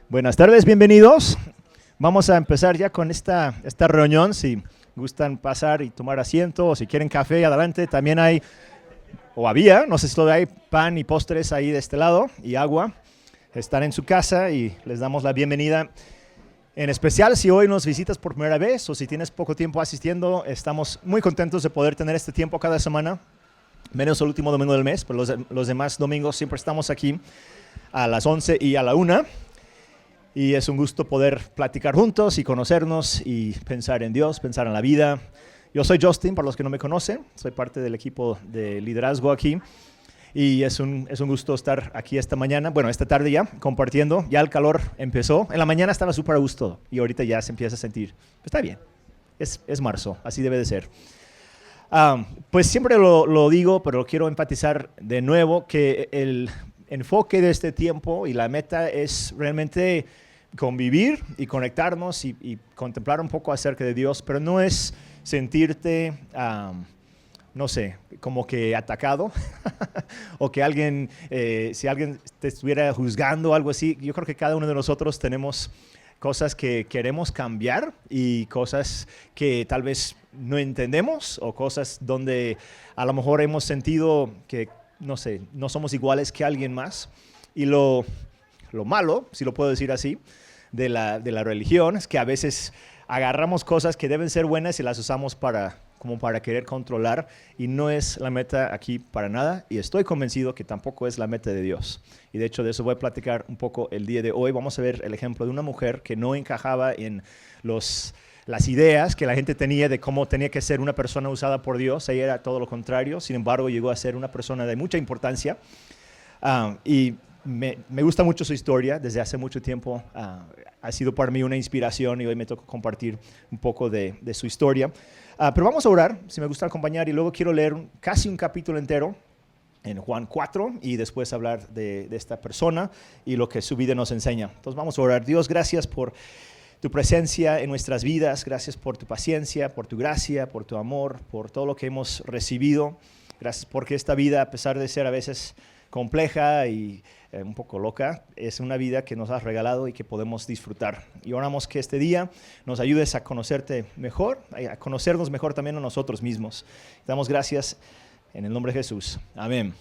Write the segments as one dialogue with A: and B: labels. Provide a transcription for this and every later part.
A: Buenas tardes, bienvenidos. Vamos a empezar ya con esta reunión. Si gustan pasar y tomar asiento o si quieren café, adelante. También hay, o había, no sé si todavía hay pan y postres ahí de este lado y agua. Están en su casa y les damos la bienvenida. En especial si hoy nos visitas por primera vez o si tienes poco tiempo asistiendo, estamos muy contentos de poder tener este tiempo cada semana, menos el último domingo del mes, pero los demás domingos siempre estamos aquí a las 11 y a la 1. Y es un gusto poder platicar juntos y conocernos y pensar en Dios, pensar en la vida. Yo soy Justin, para los que no me conocen, soy parte del equipo de liderazgo aquí. Y es un gusto estar aquí esta mañana, bueno, esta tarde ya, compartiendo. Ya el calor empezó. En la mañana estaba súper a gusto y ahorita ya se empieza a sentir. Está bien, es marzo, así debe de ser. Pues siempre lo digo, pero quiero enfatizar de nuevo que el enfoque de este tiempo y la meta es realmente convivir y conectarnos y contemplar un poco acerca de Dios, pero no es sentirte, no sé, como que atacado o que alguien, si alguien te estuviera juzgando o algo así. Yo creo que cada uno de nosotros tenemos cosas que queremos cambiar y cosas que tal vez no entendemos o cosas donde a lo mejor hemos sentido que, no sé, no somos iguales que alguien más. Y lo malo, si lo puedo decir así, de la religión es que a veces agarramos cosas que deben ser buenas y las usamos como para querer controlar, y no es la meta aquí para nada, y estoy convencido que tampoco es la meta de Dios. Y de hecho de eso voy a platicar un poco el día de hoy. Vamos a ver el ejemplo de una mujer que no encajaba en las ideas que la gente tenía de cómo tenía que ser una persona usada por Dios. Ella era todo lo contrario, sin embargo llegó a ser una persona de mucha importancia. Y me gusta mucho su historia, desde hace mucho tiempo ha sido para mí una inspiración y hoy me toca compartir un poco de su historia. Pero vamos a orar, si me gusta acompañar, y luego quiero leer casi un capítulo entero en Juan 4 y después hablar de esta persona y lo que su vida nos enseña. Entonces vamos a orar. Dios, gracias por tu presencia en nuestras vidas, gracias por tu paciencia, por tu gracia, por tu amor, por todo lo que hemos recibido. Gracias porque esta vida, a pesar de ser a veces compleja y un poco loca, es una vida que nos has regalado y que podemos disfrutar. Y oramos que este día nos ayudes a conocerte mejor, a conocernos mejor también a nosotros mismos. Te damos gracias en el nombre de Jesús. Amén.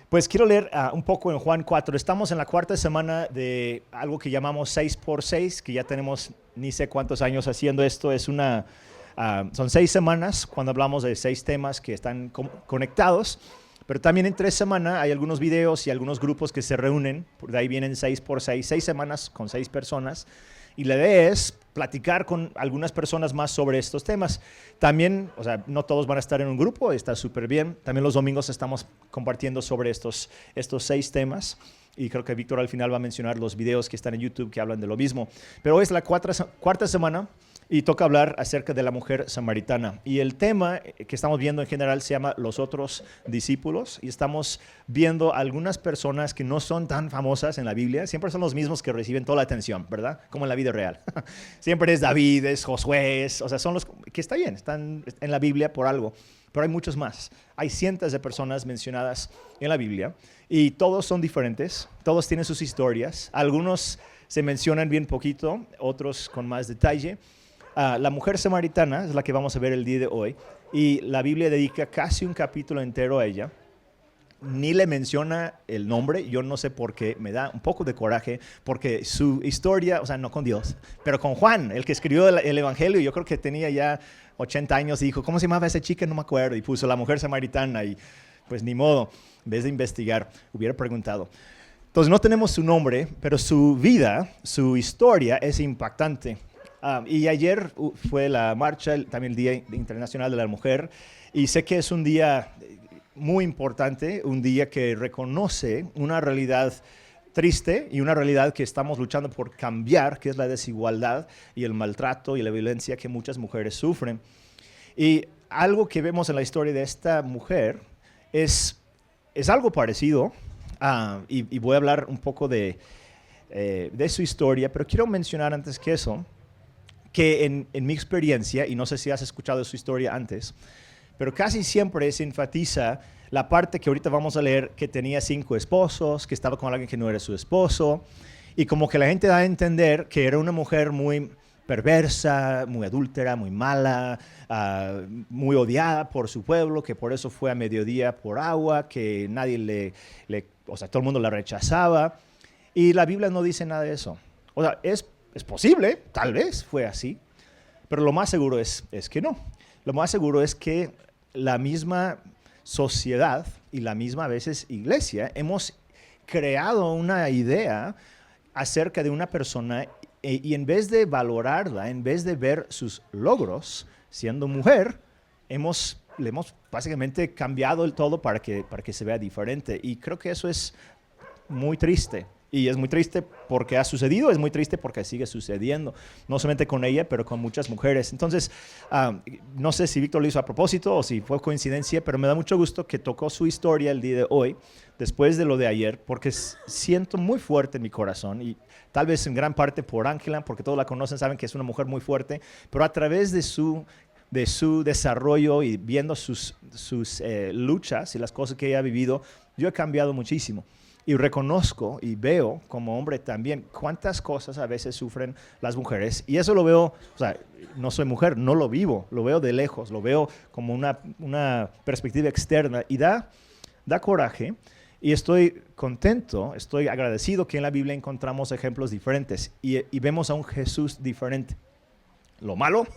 A: Pues quiero leer un poco en Juan 4. Estamos en la cuarta semana de algo que llamamos 6x6, que ya tenemos ni sé cuántos años haciendo esto. Son 6 semanas cuando hablamos de 6 temas que están conectados. Pero también en 3 semanas hay algunos videos y algunos grupos que se reúnen, de ahí vienen 6x6, 6 semanas con 6 personas, y la idea es platicar con algunas personas más sobre estos temas. También, o sea, no todos van a estar en un grupo, está súper bien. También los domingos estamos compartiendo sobre estos 6 temas, y creo que Víctor al final va a mencionar los videos que están en YouTube que hablan de lo mismo. Pero hoy es la cuarta semana, y toca hablar acerca de la mujer samaritana. Y el tema que estamos viendo en general se llama Los otros discípulos. Y estamos viendo algunas personas que no son tan famosas en la Biblia. Siempre son los mismos que reciben toda la atención, ¿verdad? Como en la vida real. Siempre es David, es Josué, o sea, son los que está bien, están en la Biblia por algo. Pero hay muchos más. Hay cientos de personas mencionadas en la Biblia. Y todos son diferentes. Todos tienen sus historias. Algunos se mencionan bien poquito, otros con más detalle. La mujer samaritana es la que vamos a ver el día de hoy, y la Biblia dedica casi un capítulo entero a ella. Ni le menciona el nombre, yo no sé por qué, me da un poco de coraje, porque su historia, o sea, no con Dios, pero con Juan, el que escribió el Evangelio, yo creo que tenía ya 80 años y dijo, ¿cómo se llamaba esa chica? No me acuerdo, y puso la mujer samaritana, y pues ni modo, en vez de investigar, hubiera preguntado. Entonces no tenemos su nombre, pero su vida, su historia es impactante. Y ayer fue la marcha, también el Día Internacional de la Mujer, y sé que es un día muy importante, un día que reconoce una realidad triste y una realidad que estamos luchando por cambiar, que es la desigualdad y el maltrato y la violencia que muchas mujeres sufren. Y algo que vemos en la historia de esta mujer es algo parecido, y voy a hablar un poco de su historia, pero quiero mencionar antes que eso, que en mi experiencia, y no sé si has escuchado su historia antes, pero casi siempre se enfatiza la parte que ahorita vamos a leer, que tenía 5 esposos, que estaba con alguien que no era su esposo, Y como que la gente da a entender que era una mujer muy perversa, muy adúltera, muy mala, muy odiada por su pueblo, que por eso fue a mediodía por agua, que nadie o sea, todo el mundo la rechazaba. Y la Biblia no dice nada de eso. O sea, es posible, tal vez fue así, pero lo más seguro es que no. Lo más seguro es que la misma sociedad y la misma a veces iglesia hemos creado una idea acerca de una persona y en vez de valorarla, en vez de ver sus logros siendo mujer, le hemos básicamente cambiado el todo para que se vea diferente. Y creo que eso es muy triste. Y es muy triste porque ha sucedido, es muy triste porque sigue sucediendo, no solamente con ella, pero con muchas mujeres. Entonces, no sé si Víctor lo hizo a propósito o si fue coincidencia, pero me da mucho gusto que tocó su historia el día de hoy, después de lo de ayer, porque siento muy fuerte en mi corazón, y tal vez en gran parte por Ángela, porque todos la conocen, saben que es una mujer muy fuerte, pero a través de su desarrollo y viendo sus luchas y las cosas que ella ha vivido, yo he cambiado muchísimo. Y reconozco y veo como hombre también cuántas cosas a veces sufren las mujeres. Y eso lo veo, o sea, no soy mujer, no lo vivo, lo veo de lejos, lo veo como una perspectiva externa y da coraje. Y estoy contento, estoy agradecido que en la Biblia encontramos ejemplos diferentes y vemos a un Jesús diferente. Lo malo,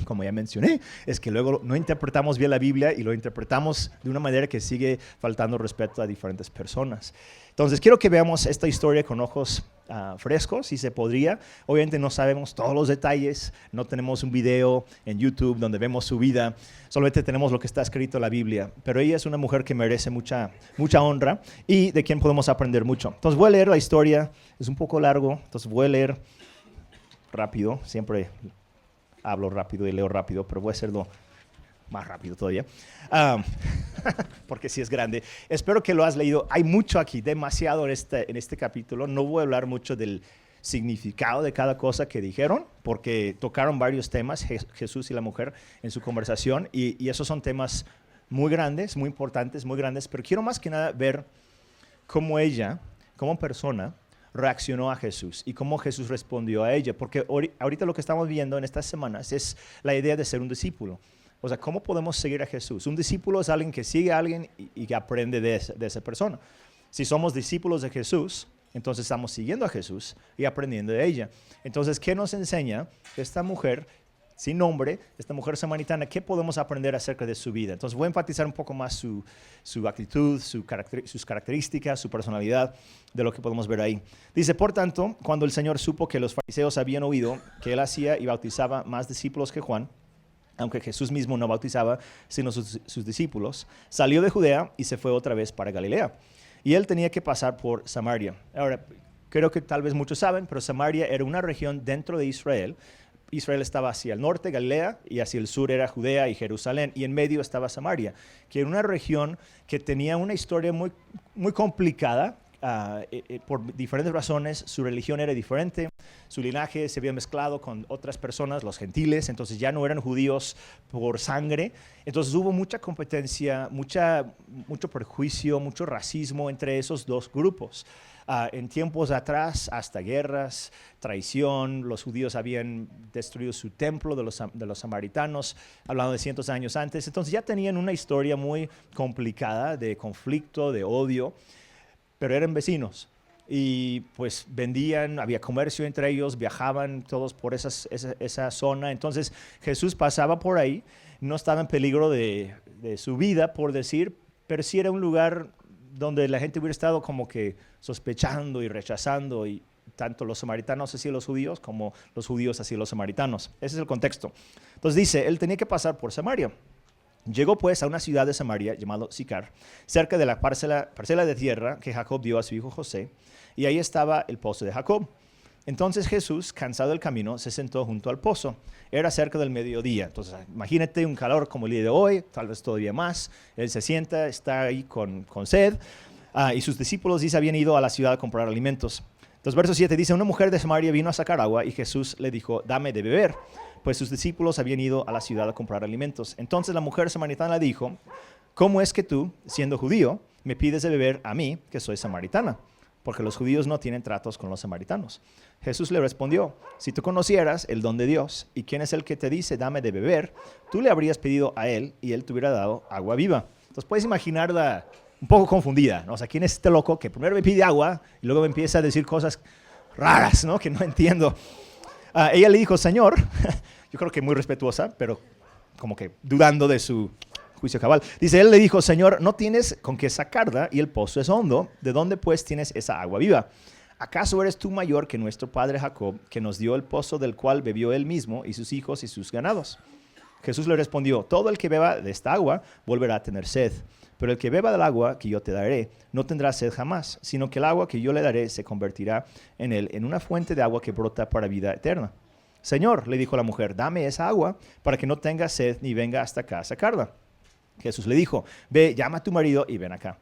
A: como ya mencioné, es que luego no interpretamos bien la Biblia y lo interpretamos de una manera que sigue faltando respeto a diferentes personas. Entonces, quiero que veamos esta historia con ojos frescos, si se podría. Obviamente no sabemos todos los detalles, no tenemos un video en YouTube donde vemos su vida, solamente tenemos lo que está escrito en la Biblia. Pero ella es una mujer que merece mucha honra y de quien podemos aprender mucho. Entonces, voy a leer la historia, es un poco largo, entonces voy a leer rápido, siempre hablo rápido y leo rápido, pero voy a hacerlo más rápido todavía, porque sí es grande. Espero que lo has leído. Hay mucho aquí, demasiado en este capítulo. No voy a hablar mucho del significado de cada cosa que dijeron, porque tocaron varios temas, Jesús y la mujer, en su conversación, y esos son temas muy grandes, muy importantes, muy grandes, pero quiero más que nada ver cómo ella, como persona, reaccionó a Jesús y cómo Jesús respondió a ella, porque ahorita lo que estamos viendo en estas semanas es la idea de ser un discípulo. O sea, ¿cómo podemos seguir a Jesús? Un discípulo es alguien que sigue a alguien y que aprende de esa persona. Si somos discípulos de Jesús, entonces estamos siguiendo a Jesús y aprendiendo de ella. Entonces, ¿qué nos enseña esta mujer sin nombre, esta mujer samaritana? ¿Qué podemos aprender acerca de su vida? Entonces, voy a enfatizar un poco más su actitud, sus características, su personalidad, de lo que podemos ver ahí. Dice, por tanto, cuando el Señor supo que los fariseos habían oído que él hacía y bautizaba más discípulos que Juan, aunque Jesús mismo no bautizaba, sino sus discípulos, salió de Judea y se fue otra vez para Galilea. Y él tenía que pasar por Samaria. Ahora, creo que tal vez muchos saben, pero Samaria era una región dentro de Israel. Israel estaba hacia el norte, Galilea, y hacia el sur era Judea y Jerusalén, y en medio estaba Samaria, que era una región que tenía una historia muy, muy complicada. Por diferentes razones, su religión era diferente, su linaje se había mezclado con otras personas, los gentiles, entonces ya no eran judíos por sangre, entonces hubo mucha competencia, mucho prejuicio, mucho racismo entre esos dos grupos. En tiempos atrás, hasta guerras, traición, los judíos habían destruido su templo de los samaritanos, hablando de cientos de años antes, entonces ya tenían una historia muy complicada de conflicto, de odio, pero eran vecinos y pues vendían, había comercio entre ellos, viajaban todos por esa zona. Entonces Jesús pasaba por ahí, no estaba en peligro de su vida, por decir, pero sí era un lugar donde la gente hubiera estado como que sospechando y rechazando, y tanto los samaritanos hacia los judíos como los judíos hacia los samaritanos. Ese es el contexto. Entonces dice, él tenía que pasar por Samaria. Llegó pues a una ciudad de Samaria llamada Sicar, cerca de la parcela de tierra que Jacob dio a su hijo José, y ahí estaba el pozo de Jacob. Entonces Jesús, cansado del camino, se sentó junto al pozo. Era cerca del mediodía. Entonces imagínate un calor como el día de hoy, tal vez todavía más. Él se sienta, está ahí con sed, y sus discípulos dice habían ido a la ciudad a comprar alimentos. Entonces verso 7 dice, una mujer de Samaria vino a sacar agua y Jesús le dijo, dame de beber, pues sus discípulos habían ido a la ciudad a comprar alimentos. Entonces la mujer samaritana le dijo, ¿cómo es que tú, siendo judío, me pides de beber a mí, que soy samaritana? porque los judíos no tienen tratos con los samaritanos. Jesús le respondió, si tú conocieras el don de Dios y quién es el que te dice, dame de beber, tú le habrías pedido a él y él te hubiera dado agua viva. Entonces puedes imaginarla un poco confundida, ¿no? O sea, ¿quién es este loco que primero me pide agua y luego me empieza a decir cosas raras, ¿no? Que no entiendo. Ella le dijo, Señor, yo creo que muy respetuosa, pero como que dudando de su juicio cabal. Dice, él le dijo, Señor, no tienes con qué sacarla y el pozo es hondo. ¿De dónde pues tienes esa agua viva? ¿Acaso eres tú mayor que nuestro padre Jacob, que nos dio el pozo del cual bebió él mismo y sus hijos y sus ganados? Jesús le respondió, todo el que beba de esta agua volverá a tener sed. Pero el que beba del agua que yo te daré no tendrá sed jamás, sino que el agua que yo le daré se convertirá en él en una fuente de agua que brota para vida eterna. Señor, le dijo la mujer, dame esa agua para que no tenga sed ni venga hasta acá a sacarla. Jesús le dijo, ve, llama a tu marido y ven acá.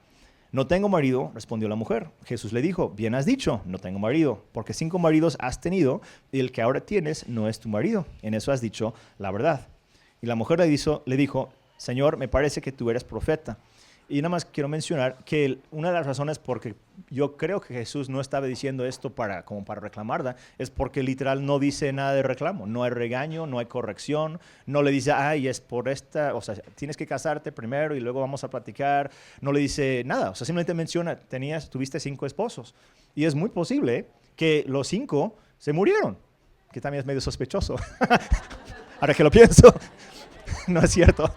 A: No tengo marido, respondió la mujer. Jesús le dijo, bien has dicho, no tengo marido, porque 5 maridos has tenido y el que ahora tienes no es tu marido. En eso has dicho la verdad. Y la mujer le dijo, Señor, me parece que tú eres profeta. Y nada más quiero mencionar que una de las razones por que yo creo que Jesús no estaba diciendo esto como para reclamarla, es porque literal no dice nada de reclamo, no hay regaño, no hay corrección, no le dice, ay, es por esta, o sea, tienes que casarte primero y luego vamos a platicar, no le dice nada, o sea, simplemente menciona, tuviste 5 esposos, y es muy posible que los 5 se murieron, que también es medio sospechoso, ahora que lo pienso, no es cierto.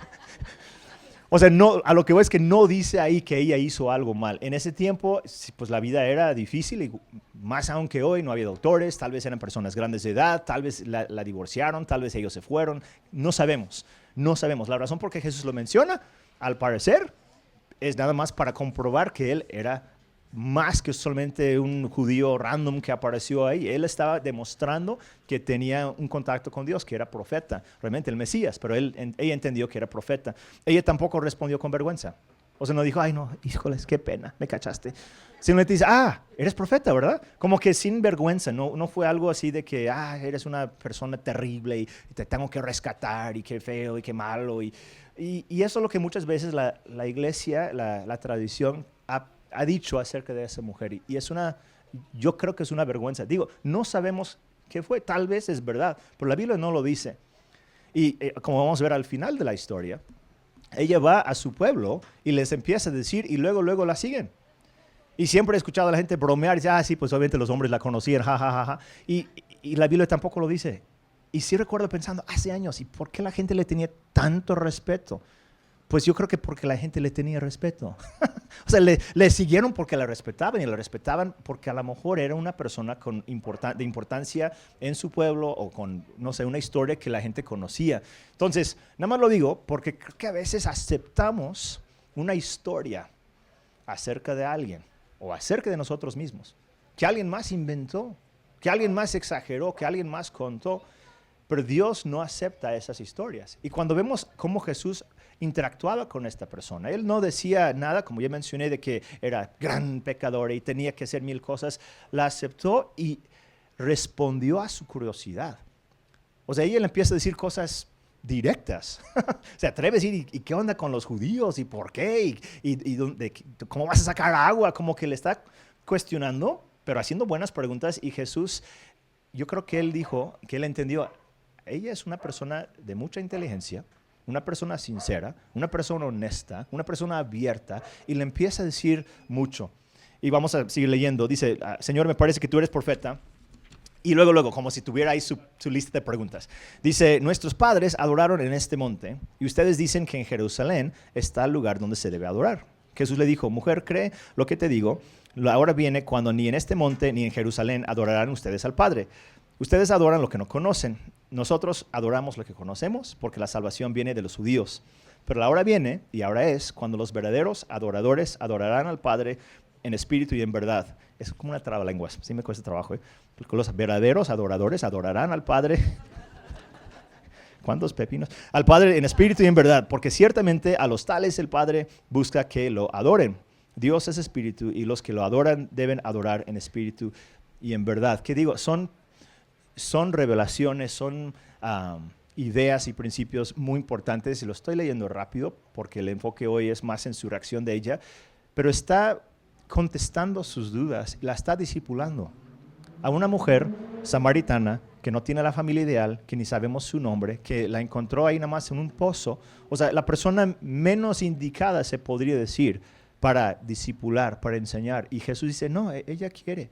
A: O sea, no, a lo que voy es que no dice ahí que ella hizo algo mal. En ese tiempo, pues la vida era difícil, y más aún que hoy, no había doctores, tal vez eran personas grandes de edad, tal vez la divorciaron, tal vez ellos se fueron, no sabemos, no sabemos. La razón por qué Jesús lo menciona, al parecer, es nada más para comprobar que él era más que solamente un judío random que apareció ahí. Él estaba demostrando que tenía un contacto con Dios, que era profeta, realmente el Mesías, pero ella entendió que era profeta. Ella tampoco respondió con vergüenza. O sea, no dijo, ay no, híjoles, qué pena, me cachaste. Simplemente dice, eres profeta, ¿verdad? Como que sin vergüenza, no fue algo así de que, eres una persona terrible y te tengo que rescatar y qué feo y qué malo. Y eso es lo que muchas veces la iglesia, la tradición ha dicho acerca de esa mujer, y yo creo que es una vergüenza. Digo, no sabemos qué fue, tal vez es verdad, pero la Biblia no lo dice. Y como vamos a ver al final de la historia, ella va a su pueblo y les empieza a decir, y luego la siguen. Y siempre he escuchado a la gente bromear y dice, sí, pues obviamente los hombres la conocían, ja. Y la Biblia tampoco lo dice. Y sí recuerdo pensando, hace años, ¿y por qué la gente le tenía tanto respeto? Pues yo creo que porque la gente le tenía respeto. O sea, le siguieron porque la respetaban, y la respetaban porque a lo mejor era una persona de importancia en su pueblo, o con, no sé, una historia que la gente conocía. Entonces, nada más lo digo porque creo que a veces aceptamos una historia acerca de alguien o acerca de nosotros mismos, que alguien más inventó, que alguien más exageró, que alguien más contó, pero Dios no acepta esas historias. Y cuando vemos cómo Jesús interactuaba con esta persona, él no decía nada, como ya mencioné, de que era gran pecador y tenía que hacer 1000 cosas. La aceptó y respondió a su curiosidad. O sea, ella le empieza a decir cosas directas. Se atreve a decir, ¿y qué onda con los judíos? ¿Y por qué? ¿Cómo vas a sacar agua? Como que le está cuestionando, pero haciendo buenas preguntas. Y Jesús, yo creo que él dijo, que él entendió, ella es una persona de mucha inteligencia, una persona sincera, una persona honesta, una persona abierta, y le empieza a decir mucho. Y vamos a seguir leyendo. Dice, Señor, me parece que tú eres profeta. Y luego, como si tuviera ahí su lista de preguntas. Dice, nuestros padres adoraron en este monte, y ustedes dicen que en Jerusalén está el lugar donde se debe adorar. Jesús le dijo, mujer, cree lo que te digo. La hora viene cuando ni en este monte ni en Jerusalén adorarán ustedes al Padre. Ustedes adoran lo que no conocen. Nosotros adoramos lo que conocemos, porque la salvación viene de los judíos. Pero la hora viene, y ahora es, cuando los verdaderos adoradores adorarán al Padre en espíritu y en verdad. Es como una trabalenguas, sí me cuesta trabajo, Porque los verdaderos adoradores adorarán al Padre. ¿Cuántos pepinos? Al Padre en espíritu y en verdad, porque ciertamente a los tales el Padre busca que lo adoren. Dios es espíritu, y los que lo adoran deben adorar en espíritu y en verdad. ¿Qué digo? Son revelaciones, son ideas y principios muy importantes, y lo estoy leyendo rápido porque el enfoque hoy es más en su reacción de ella, pero está contestando sus dudas, la está discipulando. A una mujer samaritana que no tiene la familia ideal, que ni sabemos su nombre, que la encontró ahí nada más en un pozo. O sea, la persona menos indicada, se podría decir, para discipular, para enseñar. Y Jesús dice, no, ella quiere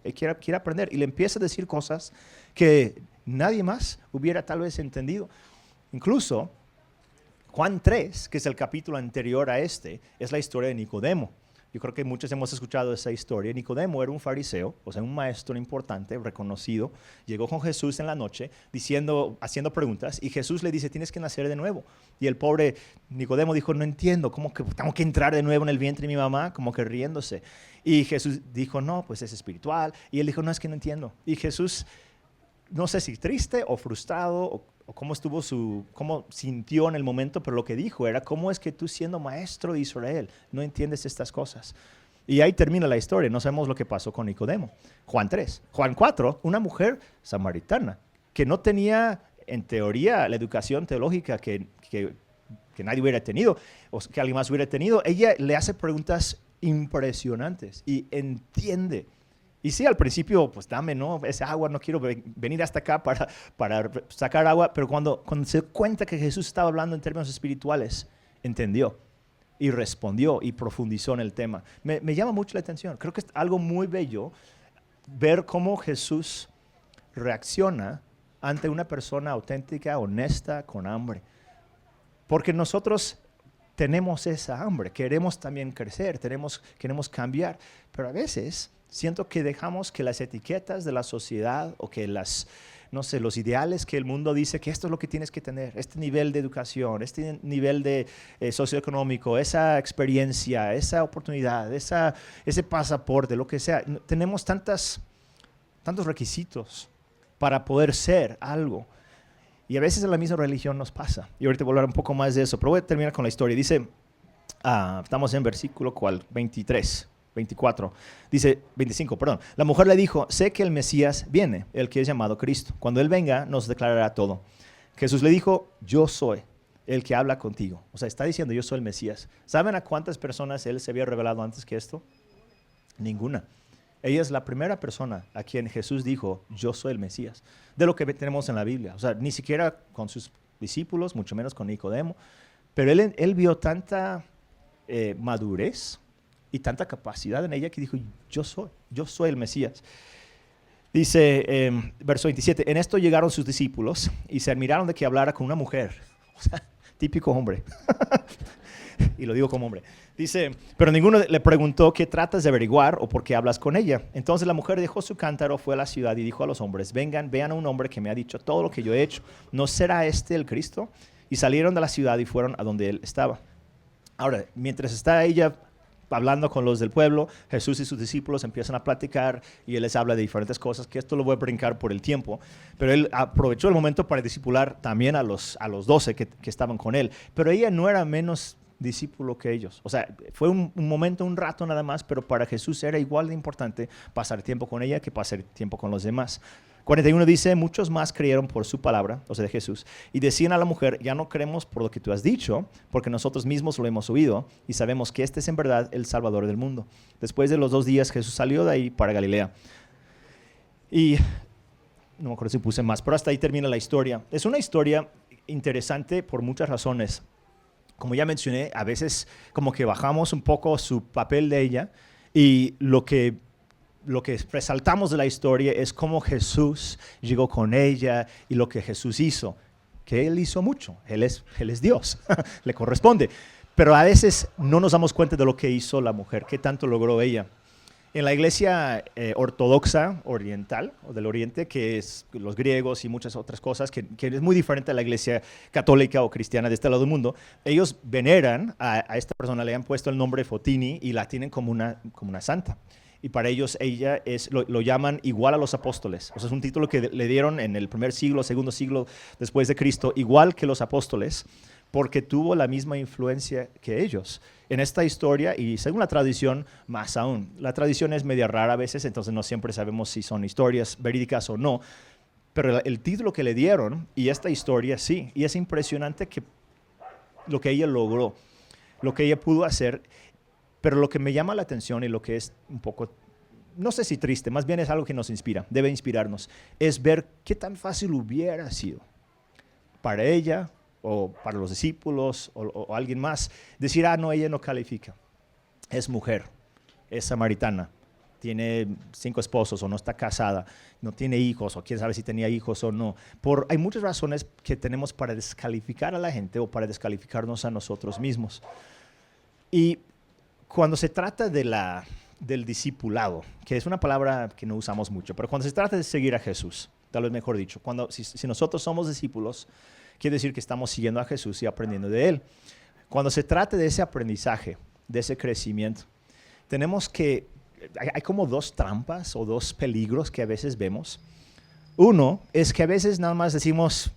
A: aprender. Y le empieza a decir cosas que nadie más hubiera tal vez entendido. Incluso Juan 3, que es el capítulo anterior a este, es la historia de Nicodemo. Yo creo que muchos hemos escuchado esa historia. Nicodemo era un fariseo, o sea, un maestro importante, reconocido. Llegó con Jesús en la noche haciendo preguntas, y Jesús le dice, tienes que nacer de nuevo. Y el pobre Nicodemo dijo, no entiendo, ¿cómo que tengo que entrar de nuevo en el vientre de mi mamá? Como que riéndose. Y Jesús dijo, no, pues es espiritual. Y él dijo, no, es que no entiendo. Y Jesús, no sé si triste o frustrado o cómo sintió en el momento, pero lo que dijo era, ¿cómo es que tú, siendo maestro de Israel, no entiendes estas cosas? Y ahí termina la historia, no sabemos lo que pasó con Nicodemo. Juan 3. Juan 4, una mujer samaritana que no tenía, en teoría, la educación teológica que nadie hubiera tenido, o que alguien más hubiera tenido. Ella le hace preguntas impresionantes y entiende. Y sí, al principio, pues dame, ¿no? Esa agua, no quiero venir hasta acá para sacar agua, pero cuando se dio cuenta que Jesús estaba hablando en términos espirituales, entendió y respondió y profundizó en el tema. Me llama mucho la atención. Creo que es algo muy bello ver cómo Jesús reacciona ante una persona auténtica, honesta, con hambre. Porque nosotros tenemos esa hambre, queremos también crecer, queremos cambiar, pero a veces siento que dejamos que las etiquetas de la sociedad o que los ideales que el mundo dice que esto es lo que tienes que tener, este nivel de educación, este nivel de socioeconómico, esa experiencia, esa oportunidad, ese pasaporte, lo que sea. Tenemos tantos requisitos para poder ser algo. Y a veces en la misma religión nos pasa. Y ahorita voy a hablar un poco más de eso, pero voy a terminar con la historia. Dice, estamos en versículo 24. Dice, 25, perdón. La mujer le dijo, sé que el Mesías viene, el que es llamado Cristo. Cuando Él venga, nos declarará todo. Jesús le dijo, yo soy el que habla contigo. O sea, está diciendo, yo soy el Mesías. ¿Saben a cuántas personas Él se había revelado antes que esto? Ninguna. Ella es la primera persona a quien Jesús dijo, yo soy el Mesías, de lo que tenemos en la Biblia. O sea, ni siquiera con sus discípulos, mucho menos con Nicodemo, pero él vio tanta madurez y tanta capacidad en ella que dijo, yo soy el Mesías. Dice, verso 27, en esto llegaron sus discípulos y se admiraron de que hablara con una mujer. O sea, típico hombre. Y lo digo como hombre. Dice, pero ninguno le preguntó qué tratas de averiguar o por qué hablas con ella. Entonces la mujer dejó su cántaro, fue a la ciudad y dijo a los hombres, vengan, vean a un hombre que me ha dicho todo lo que yo he hecho. ¿No será este el Cristo? Y salieron de la ciudad y fueron a donde él estaba. Ahora, mientras está ella hablando con los del pueblo, Jesús y sus discípulos empiezan a platicar y él les habla de diferentes cosas, que esto lo voy a brincar por el tiempo, pero él aprovechó el momento para discipular también a los 12 que estaban con él. Pero ella no era menos discípulo que ellos. O sea, fue un momento, un rato nada más, pero para Jesús era igual de importante pasar tiempo con ella que pasar tiempo con los demás. 41 dice, muchos más creyeron por su palabra, o sea, de Jesús, y decían a la mujer, ya no creemos por lo que tú has dicho, porque nosotros mismos lo hemos oído y sabemos que este es en verdad el Salvador del mundo. Después de los 2 días, Jesús salió de ahí para Galilea. Y no me acuerdo si puse más, pero hasta ahí termina la historia. Es una historia interesante por muchas razones. Como ya mencioné, a veces como que bajamos un poco su papel de ella y lo que resaltamos de la historia es cómo Jesús llegó con ella y lo que Jesús hizo, que Él hizo mucho, Él es Dios, le corresponde, pero a veces no nos damos cuenta de lo que hizo la mujer, qué tanto logró ella. En la iglesia ortodoxa oriental, o del oriente, que es los griegos y muchas otras cosas, que es muy diferente a la iglesia católica o cristiana de este lado del mundo, ellos veneran a esta persona, le han puesto el nombre Fotini y la tienen como una santa. Y para ellos ella lo llaman igual a los apóstoles. O sea, es un título que le dieron en el primer siglo, segundo siglo después de Cristo, igual que los apóstoles, porque tuvo la misma influencia que ellos en esta historia y según la tradición más aún. La tradición es media rara a veces, entonces no siempre sabemos si son historias verídicas o no, pero el título que le dieron y esta historia sí, y es impresionante que lo que ella logró, lo que ella pudo hacer, Pero lo que me llama la atención y lo que es un poco, no sé si triste, más bien es algo que nos inspira, debe inspirarnos, es ver qué tan fácil hubiera sido para ella o para los discípulos o alguien más decir, no, ella no califica, es mujer, es samaritana, tiene 5 esposos o no está casada, no tiene hijos o quién sabe si tenía hijos o no. Hay muchas razones que tenemos para descalificar a la gente o para descalificarnos a nosotros mismos. Y cuando se trata del discipulado, que es una palabra que no usamos mucho, pero cuando se trata de seguir a Jesús, tal vez mejor dicho, si nosotros somos discípulos, quiere decir que estamos siguiendo a Jesús y aprendiendo de Él. Cuando se trata de ese aprendizaje, de ese crecimiento, tenemos que, hay como 2 trampas o 2 peligros que a veces vemos. Uno es que a veces nada más decimos,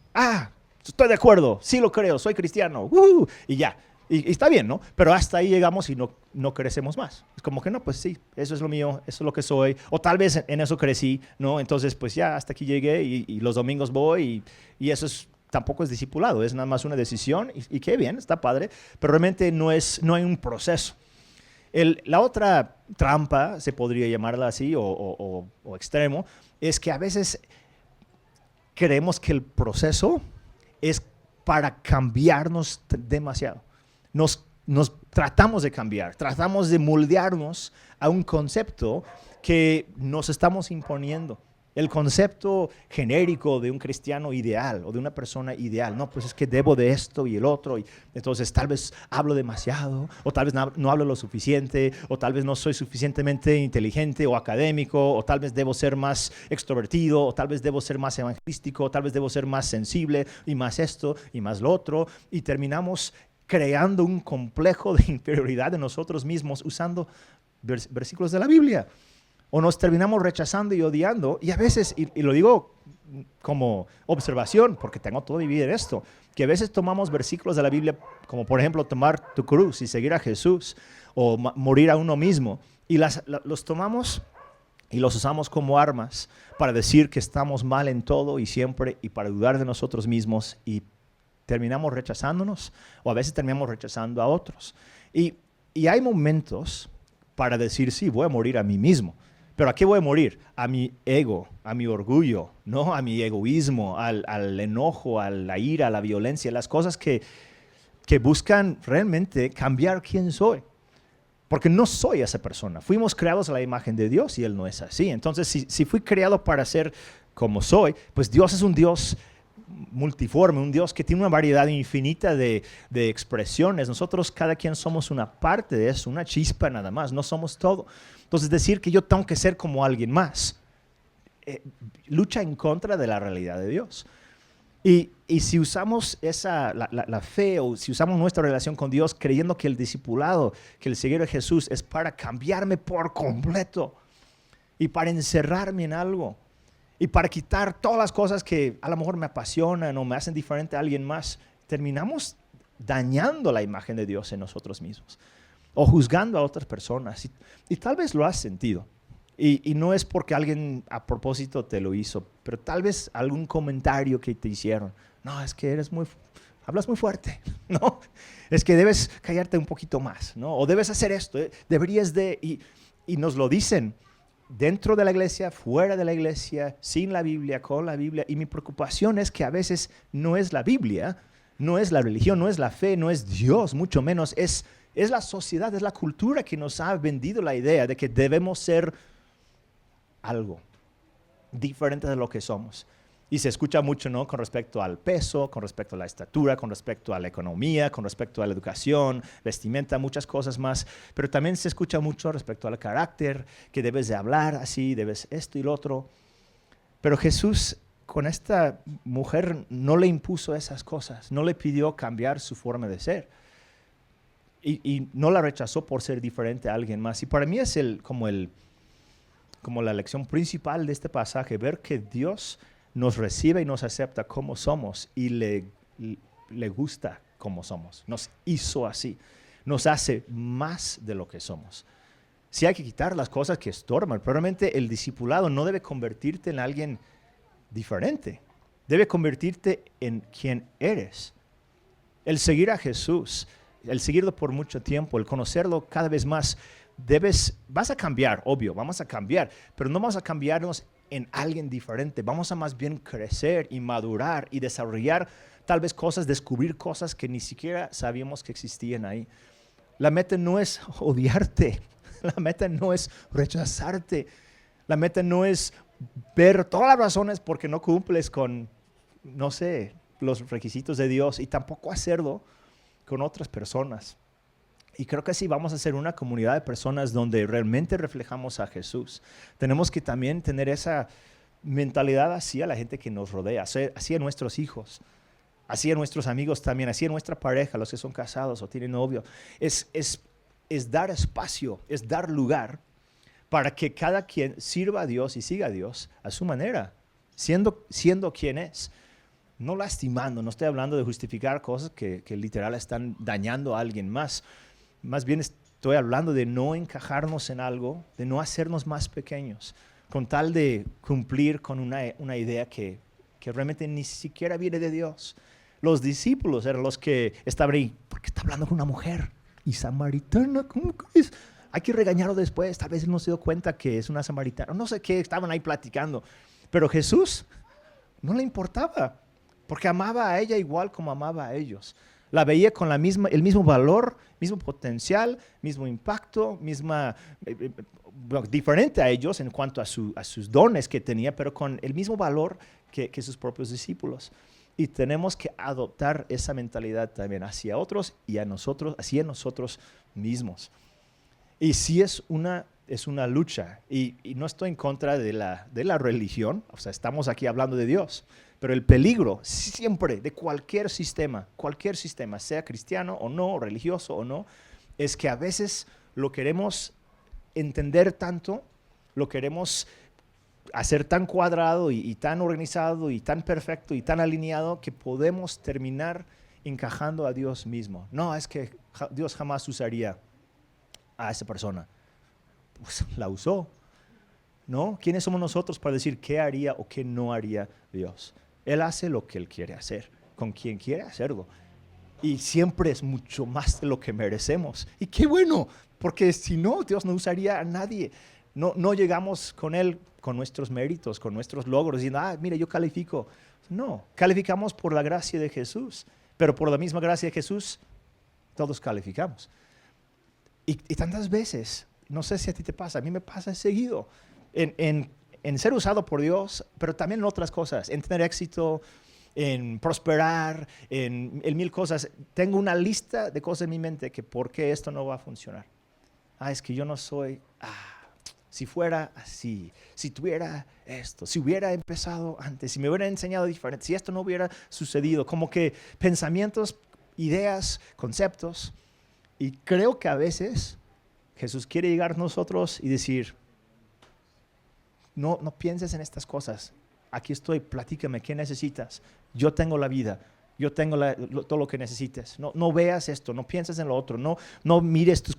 A: estoy de acuerdo, sí lo creo, soy cristiano, y ya. Y está bien, ¿no? Pero hasta ahí llegamos y no crecemos más. Es como que no, pues sí, eso es lo mío, eso es lo que soy. O tal vez en eso crecí, ¿no? Entonces, pues ya hasta aquí llegué y los domingos voy y eso tampoco es discipulado, es nada más una decisión y qué bien, está padre, pero realmente no hay un proceso. La otra trampa, se podría llamarla así, o extremo, es que a veces creemos que el proceso es para cambiarnos demasiado. Nos tratamos de cambiar, tratamos de moldearnos a un concepto que nos estamos imponiendo. El concepto genérico de un cristiano ideal o de una persona ideal, no, pues es que debo de esto y el otro, y entonces tal vez hablo demasiado, o tal vez no hablo lo suficiente, o tal vez no soy suficientemente inteligente o académico, o tal vez debo ser más extrovertido, o tal vez debo ser más evangelístico, o tal vez debo ser más sensible, y más esto, y más lo otro, y terminamos creando un complejo de inferioridad de nosotros mismos usando versículos de la Biblia. O nos terminamos rechazando y odiando, y a veces, y lo digo como observación, porque tengo toda mi vida en esto, que a veces tomamos versículos de la Biblia, como por ejemplo tomar tu cruz y seguir a Jesús, o morir a uno mismo, y los tomamos y los usamos como armas para decir que estamos mal en todo y siempre, y para dudar de nosotros mismos, y terminamos rechazándonos, o a veces terminamos rechazando a otros. Y hay momentos para decir, sí, voy a morir a mí mismo. ¿Pero a qué voy a morir? A mi ego, a mi orgullo, ¿no? A mi egoísmo, al enojo, a la ira, a la violencia, las cosas que buscan realmente cambiar quién soy. Porque no soy esa persona. Fuimos creados a la imagen de Dios y Él no es así. Entonces, si fui creado para ser como soy, pues Dios es un Dios multiforme, un Dios que tiene una variedad infinita de expresiones. Nosotros cada quien somos una parte de eso, una chispa nada más, no somos todo. Entonces decir que yo tengo que ser como alguien más, lucha en contra de la realidad de Dios. Y si usamos la fe, o si usamos nuestra relación con Dios creyendo que el discipulado, que el seguir a Jesús es para cambiarme por completo y para encerrarme en algo, y para quitar todas las cosas que a lo mejor me apasionan o me hacen diferente a alguien más, terminamos dañando la imagen de Dios en nosotros mismos o juzgando a otras personas. Y tal vez lo has sentido. Y no es porque alguien a propósito te lo hizo, pero tal vez algún comentario que te hicieron. No, es que hablas muy fuerte, ¿no? Es que debes callarte un poquito más, ¿no? O debes hacer esto, deberías de... Y nos lo dicen dentro de la iglesia, fuera de la iglesia, sin la Biblia, con la Biblia. Y mi preocupación es que a veces no es la Biblia, no es la religión, no es la fe, no es Dios, mucho menos. Es la sociedad, es la cultura que nos ha vendido la idea de que debemos ser algo diferente de lo que somos. Y se escucha mucho, ¿no? Con respecto al peso, con respecto a la estatura, con respecto a la economía, con respecto a la educación, vestimenta, muchas cosas más. Pero también se escucha mucho respecto al carácter, que debes de hablar así, debes esto y lo otro. Pero Jesús con esta mujer no le impuso esas cosas, no le pidió cambiar su forma de ser. Y no la rechazó por ser diferente a alguien más. Y para mí es como la lección principal de este pasaje, ver que Dios nos recibe y nos acepta como somos y le gusta como somos. Nos hizo así. Nos hace más de lo que somos. Sí hay que quitar las cosas que estorban, pero realmente el discipulado no debe convertirte en alguien diferente. Debe convertirte en quien eres. El seguir a Jesús el seguirlo por mucho tiempo, el conocerlo cada vez más, vas a cambiar, obvio, vamos a cambiar, pero no vamos a cambiarnos en alguien diferente, vamos a más bien crecer y madurar y desarrollar tal vez cosas, descubrir cosas que ni siquiera sabíamos que existían ahí. La meta no es odiarte, la meta no es rechazarte, la meta no es ver todas las razones por qué no cumples con, no sé, los requisitos de Dios, y tampoco hacerlo con otras personas. Y creo que si vamos a ser una comunidad de personas donde realmente reflejamos a Jesús, tenemos que también tener esa mentalidad hacia la gente que nos rodea, hacia nuestros hijos, hacia nuestros amigos también, hacia nuestra pareja, los que son casados o tienen novio. Es dar espacio, es dar lugar para que cada quien sirva a Dios y siga a Dios a su manera, siendo quien es. No lastimando, no estoy hablando de justificar cosas que literal están dañando a alguien más. Más bien estoy hablando de no encajarnos en algo, de no hacernos más pequeños, con tal de cumplir con una idea que realmente ni siquiera viene de Dios. Los discípulos eran los que estaban ahí. ¿Por qué está hablando con una mujer? ¿Y samaritana? ¿Cómo que es? Hay que regañarlo después. Tal vez él no se dio cuenta que es una samaritana. No sé qué, estaban ahí platicando. Pero Jesús no le importaba, porque amaba a ella igual como amaba a ellos. La veía con el mismo valor, mismo potencial, mismo impacto, diferente a ellos en cuanto a sus dones que tenía, pero con el mismo valor que sus propios discípulos. Y tenemos que adoptar esa mentalidad también hacia otros y hacia nosotros mismos. Y sí es una lucha, y no estoy en contra de la religión, o sea, estamos aquí hablando de Dios, pero el peligro siempre de cualquier sistema, sea cristiano o no, religioso o no, es que a veces lo queremos entender tanto, lo queremos hacer tan cuadrado y tan organizado y tan perfecto y tan alineado que podemos terminar encajando a Dios mismo. No, es que Dios jamás usaría a esa persona. Pues la usó, ¿no? ¿Quiénes somos nosotros para decir qué haría o qué no haría Dios? Él hace lo que Él quiere hacer, con quien quiere hacerlo. Y siempre es mucho más de lo que merecemos. Y qué bueno, porque si no, Dios no usaría a nadie. No llegamos con Él, con nuestros méritos, con nuestros logros, diciendo, mira, yo califico. No, calificamos por la gracia de Jesús. Pero por la misma gracia de Jesús, todos calificamos. Y tantas veces, no sé si a ti te pasa, a mí me pasa seguido, en ser usado por Dios, pero también en otras cosas, en tener éxito, en prosperar, en mil cosas. Tengo una lista de cosas en mi mente que por qué esto no va a funcionar. Es que yo no soy, si fuera así, si tuviera esto, si hubiera empezado antes, si me hubiera enseñado diferente, si esto no hubiera sucedido, como que pensamientos, ideas, conceptos. Y creo que a veces Jesús quiere llegar a nosotros y decir, no pienses en estas cosas. Aquí estoy, platícame, ¿qué necesitas? Yo tengo la vida, yo tengo todo lo que necesites. No veas esto, no pienses en lo otro, no mires tus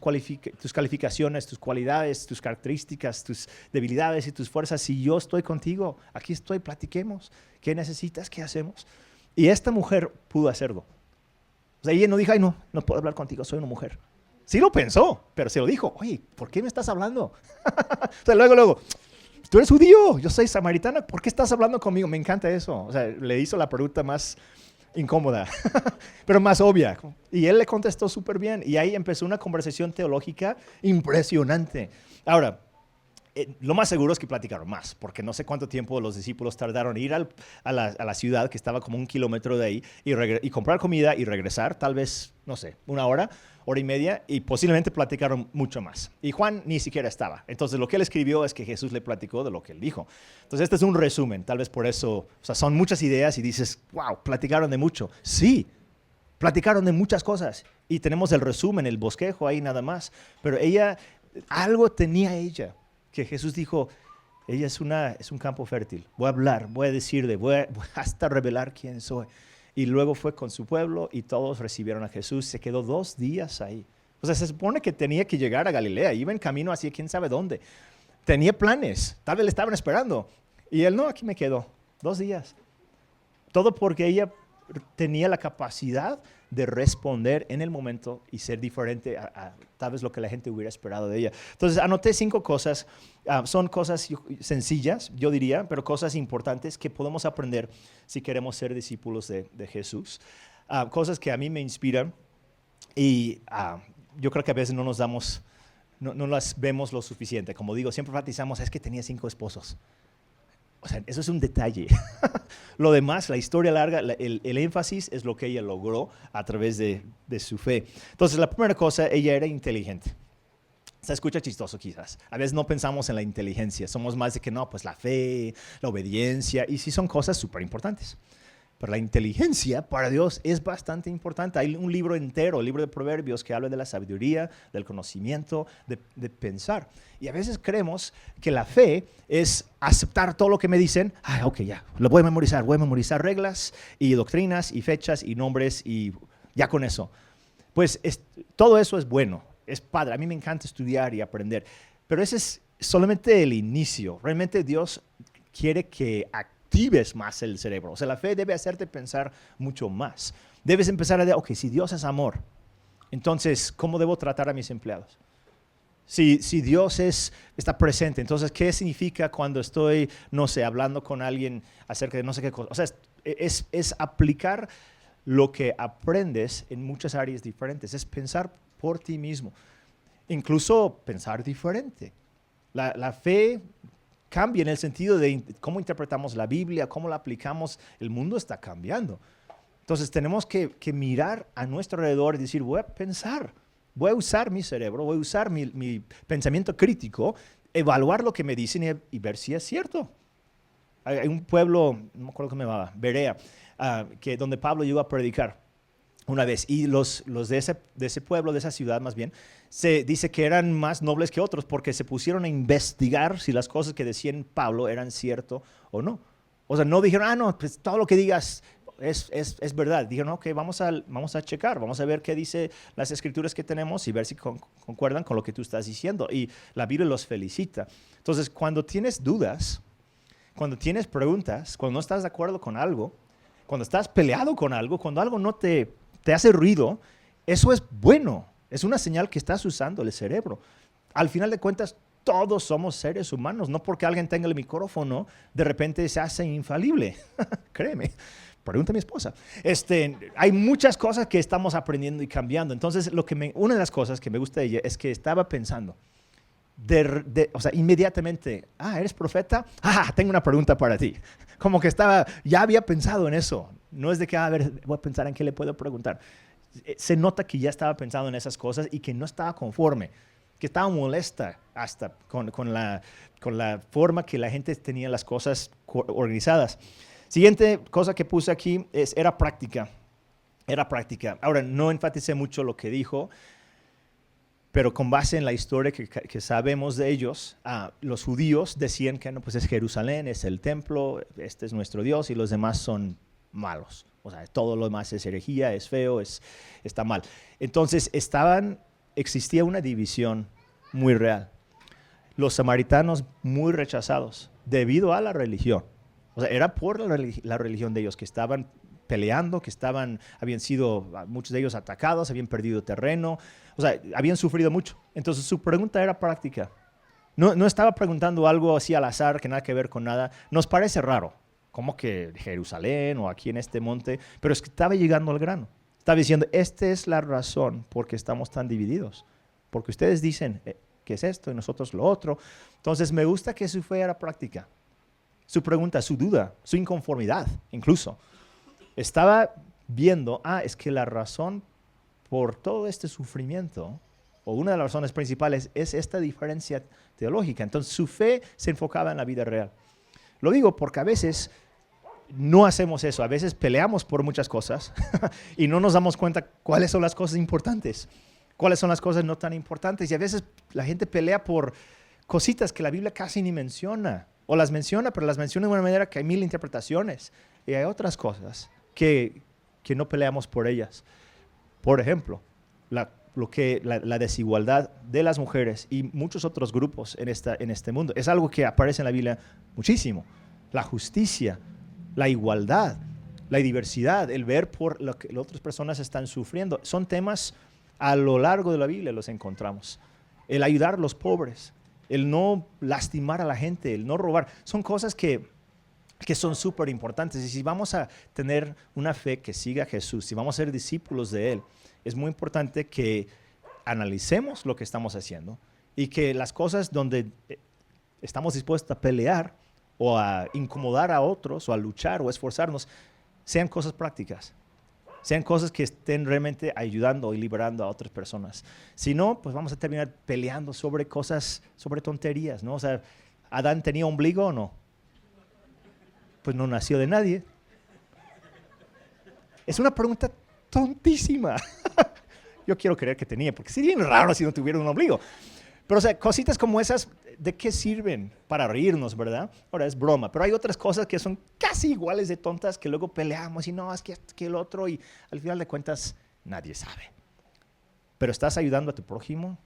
A: calificaciones, tus cualidades, tus características, tus debilidades y tus fuerzas. Si yo estoy contigo, aquí estoy, platiquemos. ¿Qué necesitas? ¿Qué hacemos? Y esta mujer pudo hacerlo. O sea, ella no dijo, no puedo hablar contigo, soy una mujer. Sí lo pensó, pero se lo dijo, oye, ¿por qué me estás hablando? O sea, luego, tú eres judío, yo soy samaritana, ¿por qué estás hablando conmigo? Me encanta eso. O sea, le hizo la pregunta más incómoda, pero más obvia. Y él le contestó súper bien. Y ahí empezó una conversación teológica impresionante. Ahora, lo más seguro es que platicaron más, porque no sé cuánto tiempo los discípulos tardaron en ir a la ciudad que estaba como 1 kilómetro de ahí y comprar comida y regresar, tal vez, no sé, 1 hora y media, y posiblemente platicaron mucho más. Y Juan ni siquiera estaba. Entonces lo que él escribió es que Jesús le platicó de lo que él dijo. Entonces este es un resumen, tal vez por eso, o sea, son muchas ideas y dices, wow, platicaron de mucho. Sí, platicaron de muchas cosas y tenemos el resumen, el bosquejo ahí nada más, pero algo tenía ella, que Jesús dijo, ella es un campo fértil, voy a hablar, voy a decirle, voy hasta revelar quién soy. Y luego fue con su pueblo y todos recibieron a Jesús. Se quedó 2 días ahí. O sea, se supone que tenía que llegar a Galilea, iba en camino hacia quién sabe dónde. Tenía planes, tal vez le estaban esperando. Y él, no, aquí me quedo, 2 días. Todo porque ella tenía la capacidad de responder en el momento y ser diferente a tal vez lo que la gente hubiera esperado de ella. Entonces anoté 5 cosas, son cosas sencillas, yo diría, pero cosas importantes que podemos aprender si queremos ser discípulos de Jesús. Cosas que a mí me inspiran y yo creo que a veces no las vemos lo suficiente. Como digo, siempre enfatizamos, es que tenía 5 esposos. O sea, eso es un detalle. Lo demás, la historia larga, el énfasis es lo que ella logró a través de su fe. Entonces, la primera cosa, ella era inteligente. Se escucha chistoso quizás. A veces no pensamos en la inteligencia. Somos más de que no, pues la fe, la obediencia, y sí son cosas súper importantes. Pero la inteligencia para Dios es bastante importante. Hay un libro entero, el libro de Proverbios, que habla de la sabiduría, del conocimiento, de pensar. Y a veces creemos que la fe es aceptar todo lo que me dicen. Ok, ya, lo voy a memorizar reglas y doctrinas y fechas y nombres y ya con eso. Pues todo eso es bueno, es padre. A mí me encanta estudiar y aprender. Pero ese es solamente el inicio. Realmente Dios quiere que actives más el cerebro. O sea, la fe debe hacerte pensar mucho más. Debes empezar a decir, ok, si Dios es amor, entonces, ¿cómo debo tratar a mis empleados? Si Dios está presente, entonces, ¿qué significa cuando estoy, no sé, hablando con alguien acerca de no sé qué cosa? O sea, es aplicar lo que aprendes en muchas áreas diferentes. Es pensar por ti mismo. Incluso pensar diferente. La fe cambia en el sentido de cómo interpretamos la Biblia, cómo la aplicamos. El mundo está cambiando. Entonces tenemos que mirar a nuestro alrededor y decir, voy a pensar, voy a usar mi cerebro, voy a usar mi pensamiento crítico, evaluar lo que me dicen y ver si es cierto. Hay un pueblo, no me acuerdo cómo se llamaba, Berea, donde Pablo llegó a predicar una vez, y los de ese pueblo, de esa ciudad más bien, se dice que eran más nobles que otros porque se pusieron a investigar si las cosas que decían Pablo eran cierto o no. O sea, no dijeron, no, pues todo lo que digas es verdad. Dijeron, ok, vamos a checar, vamos a ver qué dice las escrituras que tenemos y ver si concuerdan con lo que tú estás diciendo. Y la Biblia los felicita. Entonces, cuando tienes dudas, cuando tienes preguntas, cuando no estás de acuerdo con algo, cuando estás peleado con algo, cuando algo no te hace ruido, eso es bueno. Es una señal que estás usando el cerebro. Al final de cuentas, todos somos seres humanos. No porque alguien tenga el micrófono, de repente se hace infalible. Créeme. Pregunta a mi esposa. Hay muchas cosas que estamos aprendiendo y cambiando. Entonces, una de las cosas que me gusta de ella es que estaba pensando, o sea, inmediatamente, ¿eres profeta? Tengo una pregunta para ti. Como que ya había pensado en eso. No es de que, a ver, voy a pensar en qué le puedo preguntar. Se nota que ya estaba pensando en esas cosas y que no estaba conforme, que estaba molesta hasta con la forma que la gente tenía las cosas organizadas. Siguiente cosa que puse aquí era práctica. Era práctica. Ahora, no enfaticé mucho lo que dijo, pero con base en la historia que sabemos de ellos, los judíos decían que no, pues es Jerusalén, es el templo, este es nuestro Dios y los demás son malos. O sea, todo lo demás es herejía, es feo, está mal. Entonces, existía una división muy real. Los samaritanos muy rechazados debido a la religión. O sea, era por la religión de ellos que estaban peleando, que habían sido muchos de ellos atacados, habían perdido terreno, o sea, habían sufrido mucho. Entonces su pregunta era práctica. No estaba preguntando algo así al azar que nada que ver con nada. Nos parece raro, como que Jerusalén o aquí en este monte, pero es que estaba llegando al grano. Estaba diciendo, esta es la razón por qué estamos tan divididos, porque ustedes dicen que es esto y nosotros lo otro. Entonces me gusta que su fe era práctica. Su pregunta, su duda, su inconformidad incluso. Estaba viendo, es que la razón por todo este sufrimiento, o una de las razones principales, es esta diferencia teológica. Entonces su fe se enfocaba en la vida real. Lo digo porque a veces no hacemos eso, a veces peleamos por muchas cosas y no nos damos cuenta cuáles son las cosas importantes, cuáles son las cosas no tan importantes. Y a veces la gente pelea por cositas que la Biblia casi ni menciona, o las menciona, pero las menciona de una manera que hay 1000 interpretaciones. Y hay otras cosas que no peleamos por ellas. Por ejemplo, la desigualdad de las mujeres y muchos otros grupos en este mundo. Es algo que aparece en la Biblia muchísimo. La justicia, la igualdad. la diversidad, el ver por lo que las otras personas están sufriendo. Son temas a lo largo de la Biblia los encontramos. El ayudar a los pobres, el no lastimar a la gente, el no robar, son cosas que son súper importantes. Y si vamos a tener una fe que siga a Jesús, si vamos a ser discípulos de Él, es muy importante que analicemos lo que estamos haciendo y que las cosas donde estamos dispuestos a pelear o a incomodar a otros o a luchar o esforzarnos, sean cosas prácticas, sean cosas que estén realmente ayudando y liberando a otras personas. Si no, pues vamos a terminar peleando sobre cosas, sobre tonterías, ¿no? O sea, ¿Adán tenía ombligo o no? Pues no nació de nadie. Es una pregunta tontísima. Yo quiero creer que tenía, porque sería bien raro si no tuviera un ombligo. Pero, o sea, cositas como esas, ¿de qué sirven? Para reírnos, ¿verdad? Ahora es broma, pero hay otras cosas que son casi iguales de tontas que luego peleamos y no, es que esto, que el otro, y al final de cuentas nadie sabe. Pero ¿estás ayudando a tu prójimo?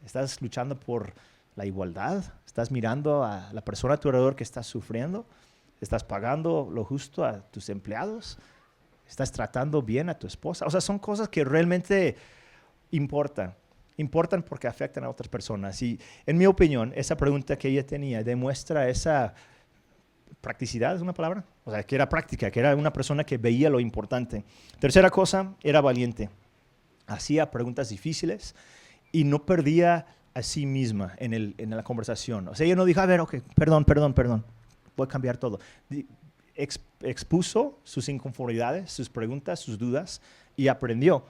A: ¿Estás luchando por la igualdad? ¿Estás mirando a la persona a tu alrededor que está sufriendo? ¿Estás pagando lo justo a tus empleados? ¿Estás tratando bien a tu esposa? O sea, son cosas que realmente importan. Importan porque afectan a otras personas. Y en mi opinión, esa pregunta que ella tenía demuestra esa practicidad, ¿es una palabra? O sea, que era práctica, que era una persona que veía lo importante. Tercera cosa, era valiente. Hacía preguntas difíciles y no perdía a sí misma en la conversación. O sea, ella no dijo, a ver, ok, perdón, voy a cambiar todo. Expuso sus inconformidades, sus preguntas, sus dudas y aprendió.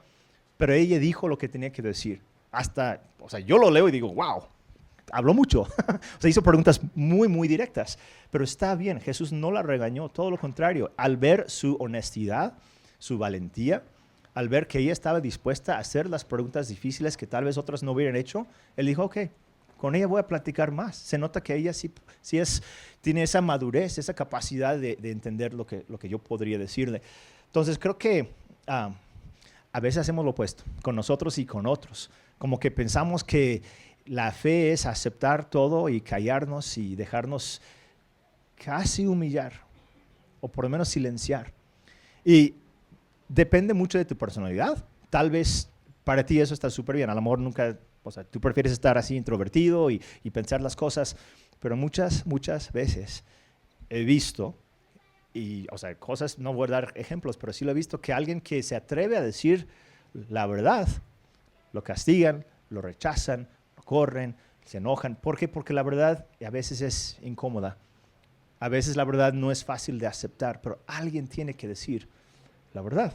A: Pero ella dijo lo que tenía que decir. O sea, yo lo leo y digo, wow, habló mucho. O sea, hizo preguntas muy, muy directas. Pero está bien, Jesús no la regañó, todo lo contrario. Al ver su honestidad, su valentía, al ver que ella estaba dispuesta a hacer las preguntas difíciles que tal vez otras no hubieran hecho, él dijo, ok, con ella voy a platicar más. Se nota que ella sí tiene esa madurez, esa capacidad de entender lo que yo podría decirle. Entonces, creo que a veces hacemos lo opuesto, con nosotros y con otros. Como que pensamos que la fe es aceptar todo y callarnos y dejarnos casi humillar, o por lo menos silenciar. Y depende mucho de tu personalidad. Tal vez para ti eso está súper bien. A lo mejor nunca, o sea, tú prefieres estar así introvertido y pensar las cosas, pero muchas veces he visto, y, o sea, cosas, no voy a dar ejemplos, pero sí lo he visto, que alguien que se atreve a decir la verdad, lo castigan, lo rechazan, lo corren, se enojan. ¿Por qué? Porque la verdad a veces es incómoda. A veces la verdad no es fácil de aceptar, pero alguien tiene que decir la verdad.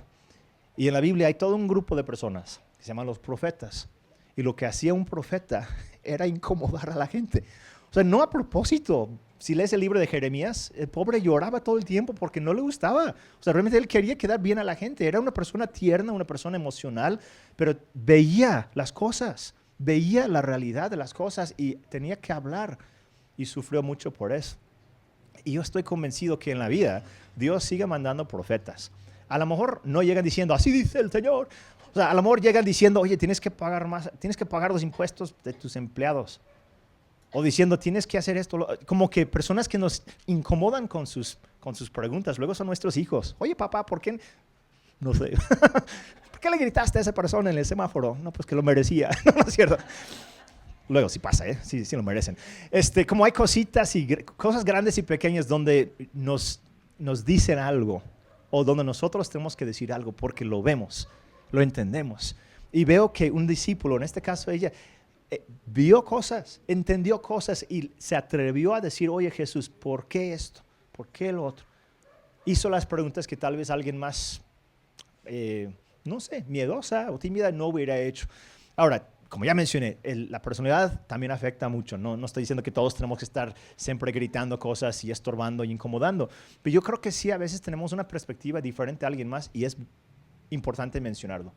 A: Y en la Biblia hay todo un grupo de personas que se llaman los profetas. Y lo que hacía un profeta era incomodar a la gente. O sea, no a propósito. Si lees el libro de Jeremías, el pobre lloraba todo el tiempo porque no le gustaba. O sea, realmente él quería quedar bien a la gente. Era una persona tierna, una persona emocional, pero veía las cosas, veía la realidad de las cosas y tenía que hablar. Y sufrió mucho por eso. Y yo estoy convencido que en la vida Dios sigue mandando profetas. A lo mejor no llegan diciendo, así dice el Señor. O sea, a lo mejor llegan diciendo, oye, tienes que pagar más, tienes que pagar los impuestos de tus empleados. O diciendo, tienes que hacer esto. Como que personas que nos incomodan con sus preguntas. Luego son nuestros hijos. Oye, papá, ¿por qué? No sé. ¿Por qué le gritaste a esa persona en el semáforo? No, pues que lo merecía. No es cierto. Luego sí pasa, ¿eh? Sí lo merecen. Como hay cositas y cosas grandes y pequeñas donde nos dicen algo o donde nosotros tenemos que decir algo porque lo vemos, lo entendemos. Y veo que un discípulo, en este caso ella, vio cosas, entendió cosas y se atrevió a decir, oye Jesús, ¿por qué esto? ¿Por qué lo otro? Hizo las preguntas que tal vez alguien más, no sé, miedosa o tímida no hubiera hecho. Ahora, como ya mencioné, la personalidad también afecta mucho. No estoy diciendo que todos tenemos que estar siempre gritando cosas y estorbando y incomodando, pero yo creo que sí, a veces tenemos una perspectiva diferente a alguien más y es importante mencionarlo.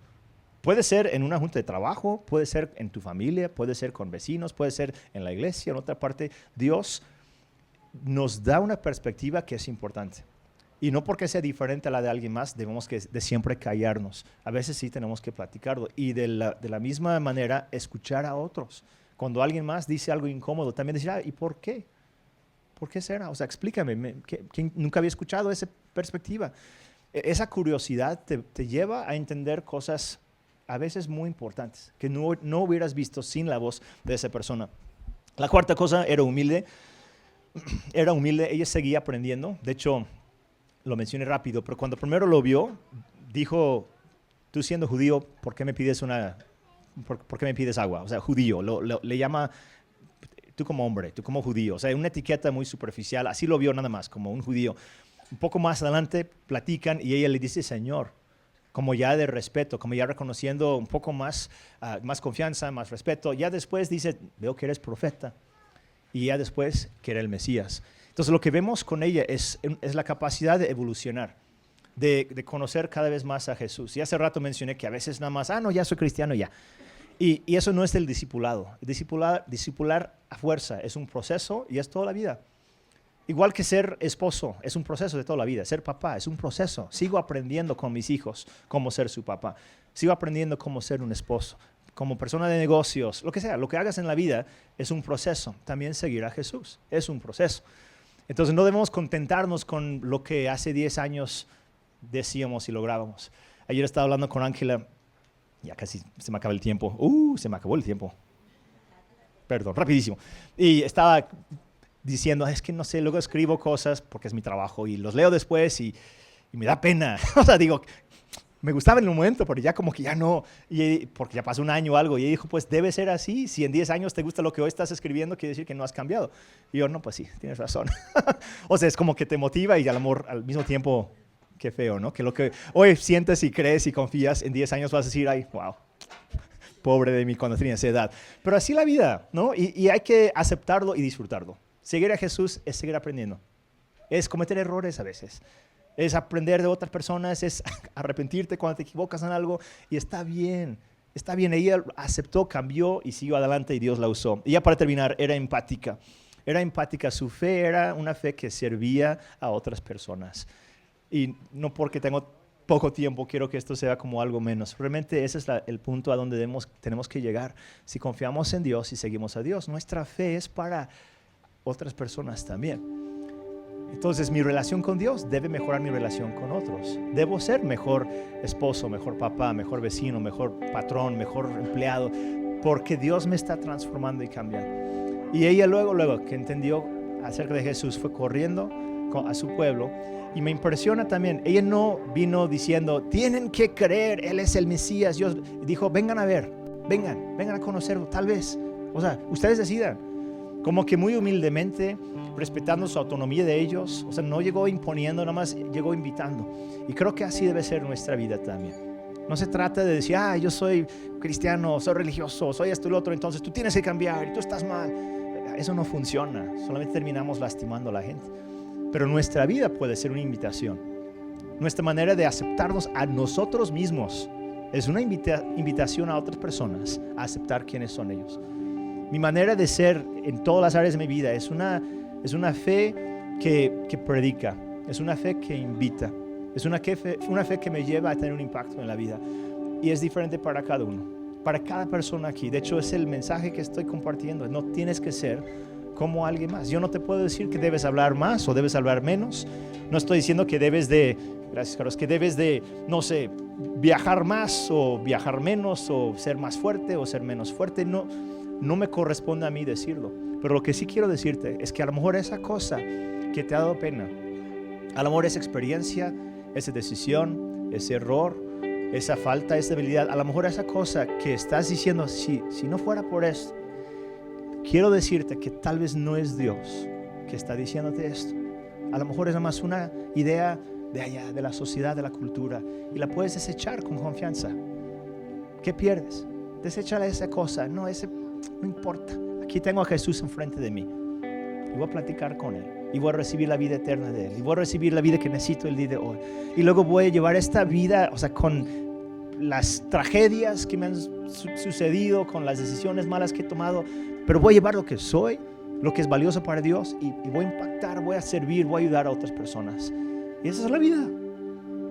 A: Puede ser en una junta de trabajo, puede ser en tu familia, puede ser con vecinos, puede ser en la iglesia, en otra parte. Dios nos da una perspectiva que es importante. Y no porque sea diferente a la de alguien más, debemos de siempre callarnos. A veces sí tenemos que platicarlo. Y de la misma manera, escuchar a otros. Cuando alguien más dice algo incómodo, también decir, ¿y por qué? ¿Por qué será? O sea, explícame. Nunca había escuchado perspectiva. Esa curiosidad te lleva a entender cosas a veces muy importantes que no hubieras visto sin la voz de esa persona. La cuarta cosa, era humilde. Era humilde, ella seguía aprendiendo. De hecho, lo mencioné rápido, pero cuando primero lo vio, dijo, tú siendo judío, ¿por qué me pides por qué me pides agua? O sea, judío, le llama, tú como hombre, tú como judío. O sea, una etiqueta muy superficial, así lo vio nada más, como un judío. Un poco más adelante platican y ella le dice, Señor, como ya de respeto, como ya reconociendo un poco más, más confianza, más respeto. Ya después dice, veo que eres profeta. Y ya después que era el Mesías. Entonces lo que vemos con ella es la capacidad de evolucionar, de conocer cada vez más a Jesús. Y hace rato mencioné que a veces nada más, no, ya soy cristiano ya. Y eso no es el discipulado. Discipular a fuerza es un proceso y es toda la vida. Igual que ser esposo, es un proceso de toda la vida. Ser papá es un proceso. Sigo aprendiendo con mis hijos cómo ser su papá. Sigo aprendiendo cómo ser un esposo. Como persona de negocios, lo que sea, lo que hagas en la vida es un proceso. También seguir a Jesús es un proceso. Entonces no debemos contentarnos con lo que hace 10 años decíamos y lográbamos. Ayer estaba hablando con Ángela, ya casi se me acaba el tiempo. Se me acabó el tiempo. Perdón, rapidísimo. Y estaba diciendo, es que no sé, luego escribo cosas porque es mi trabajo y los leo después y me da pena. O sea, digo, me gustaba en el momento, pero ya como que ya no, porque ya pasó un año o algo. Y ella dijo, pues debe ser así. Si en 10 años te gusta lo que hoy estás escribiendo, quiere decir que no has cambiado. Y yo, no, pues sí, tienes razón. O sea, es como que te motiva y al mismo tiempo, qué feo, ¿no? Que lo que hoy sientes y crees y confías, en 10 años vas a decir, ay, wow, pobre de mí cuando tenía esa edad. Pero así la vida, ¿no? Y hay que aceptarlo y disfrutarlo. Seguir a Jesús es seguir aprendiendo. Es cometer errores a veces. Es aprender de otras personas, es arrepentirte cuando te equivocas en algo y está bien. Está bien, ella aceptó, cambió y siguió adelante y Dios la usó. Y ya para terminar, era empática. Era empática, su fe era una fe que servía a otras personas. Y no porque tengo poco tiempo quiero que esto sea como algo menos. Realmente ese es el punto a donde tenemos que llegar. Si confiamos en Dios y seguimos a Dios, nuestra fe es para otras personas también. Entonces mi relación con Dios debe mejorar mi relación con otros. Debo ser mejor esposo, mejor papá, mejor vecino, mejor patrón, mejor empleado, porque Dios me está transformando y cambiando. Y ella luego que entendió acerca de Jesús fue corriendo a su pueblo. Y me impresiona también, ella no vino diciendo, tienen que creer, Él es el Mesías. Dios dijo, vengan a ver, vengan a conocerlo, tal vez. O sea, ustedes decidan. Como que muy humildemente, respetando su autonomía de ellos. O sea, no llegó imponiendo, nada más llegó invitando. Y creo que así debe ser nuestra vida también. No se trata de decir, yo soy cristiano, soy religioso, soy esto y lo otro, entonces tú tienes que cambiar y tú estás mal. Eso no funciona, solamente terminamos lastimando a la gente. Pero nuestra vida puede ser una invitación. Nuestra manera de aceptarnos a nosotros mismos es una invitación a otras personas a aceptar quiénes son ellos. Mi manera de ser en todas las áreas de mi vida es una fe que predica, es una fe que invita, es una fe que me lleva a tener un impacto en la vida. Y es diferente para cada uno, para cada persona aquí. De hecho, es el mensaje que estoy compartiendo. No tienes que ser como alguien más. Yo no te puedo decir que debes hablar más o debes hablar menos. No estoy diciendo que debes de, gracias Carlos, que debes de, no sé, viajar más o viajar menos o ser más fuerte o ser menos fuerte. No me corresponde a mí decirlo, pero lo que sí quiero decirte es que a lo mejor esa cosa que te ha dado pena, a lo mejor esa experiencia, esa decisión, ese error, esa falta, esa debilidad, a lo mejor esa cosa que estás diciendo, si no fuera por esto, quiero decirte que tal vez no es Dios que está diciéndote esto. A lo mejor es nada más una idea de allá, de la sociedad, de la cultura, y la puedes desechar con confianza. ¿Qué pierdes? Deséchala esa cosa, no importa. Aquí tengo a Jesús enfrente de mí. Y voy a platicar con Él. Y voy a recibir la vida eterna de Él. Y voy a recibir la vida que necesito el día de hoy. Y luego voy a llevar esta vida, o sea, con las tragedias que me han sucedido, con las decisiones malas que he tomado. Pero voy a llevar lo que soy, lo que es valioso para Dios. Y voy a impactar, voy a servir, voy a ayudar a otras personas. Y esa es la vida.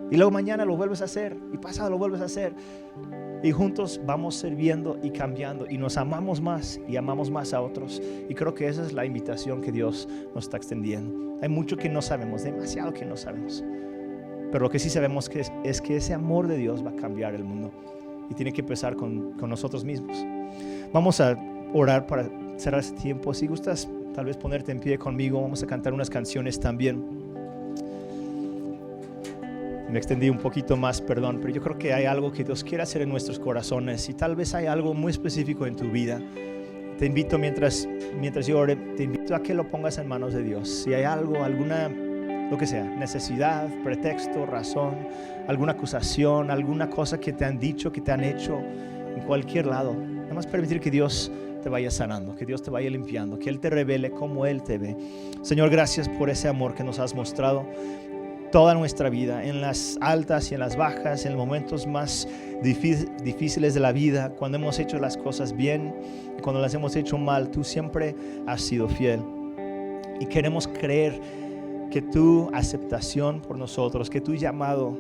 A: Y luego mañana lo vuelves a hacer. Y pasado lo vuelves a hacer. Y juntos vamos sirviendo y cambiando y nos amamos más y amamos más a otros. Y creo que esa es la invitación que Dios nos está extendiendo. Hay mucho que no sabemos, demasiado que no sabemos. Pero lo que sí sabemos es que ese amor de Dios va a cambiar el mundo y tiene que empezar con nosotros mismos. Vamos a orar para cerrar este tiempo. Si gustas tal vez ponerte en pie conmigo, vamos a cantar unas canciones también. Me extendí un poquito más, perdón, pero yo creo que hay algo que Dios quiere hacer en nuestros corazones y tal vez hay algo muy específico en tu vida. Te invito mientras yo ore, te invito a que lo pongas en manos de Dios. Si hay algo, alguna, lo que sea, necesidad, pretexto, razón, alguna acusación, alguna cosa que te han dicho, que te han hecho en cualquier lado, nada más permitir que Dios te vaya sanando, que Dios te vaya limpiando, que Él te revele cómo Él te ve. Señor, gracias por ese amor que nos has mostrado toda nuestra vida, en las altas y en las bajas, en los momentos más difíciles de la vida, cuando hemos hecho las cosas bien y cuando las hemos hecho mal, tú siempre has sido fiel. Y queremos creer que tu aceptación por nosotros, que tu llamado,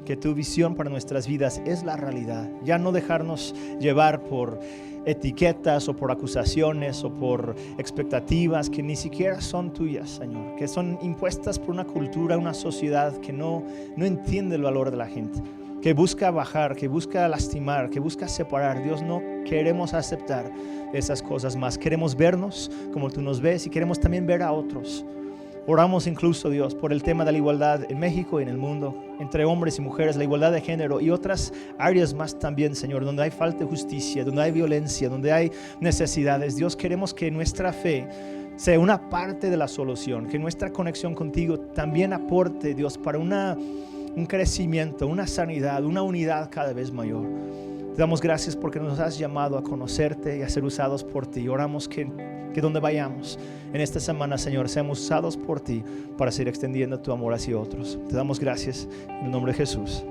A: que tu visión para nuestras vidas es la realidad. Ya no dejarnos llevar por etiquetas o por acusaciones o por expectativas que ni siquiera son tuyas, Señor, que son impuestas por una cultura, una sociedad que no entiende el valor de la gente, que busca bajar, que busca lastimar, que busca separar. Dios, no queremos aceptar esas cosas más. Queremos vernos como tú nos ves y queremos también ver a otros. Oramos incluso, Dios, por el tema de la igualdad en México y en el mundo, entre hombres y mujeres, la igualdad de género y otras áreas más también, Señor, donde hay falta de justicia, donde hay violencia, donde hay necesidades. Dios, queremos que nuestra fe sea una parte de la solución, que nuestra conexión contigo también aporte, Dios, para un crecimiento, una sanidad, una unidad cada vez mayor. Te damos gracias porque nos has llamado a conocerte y a ser usados por ti. Oramos que donde vayamos en esta semana, Señor, seamos usados por ti para seguir extendiendo tu amor hacia otros. Te damos gracias en el nombre de Jesús.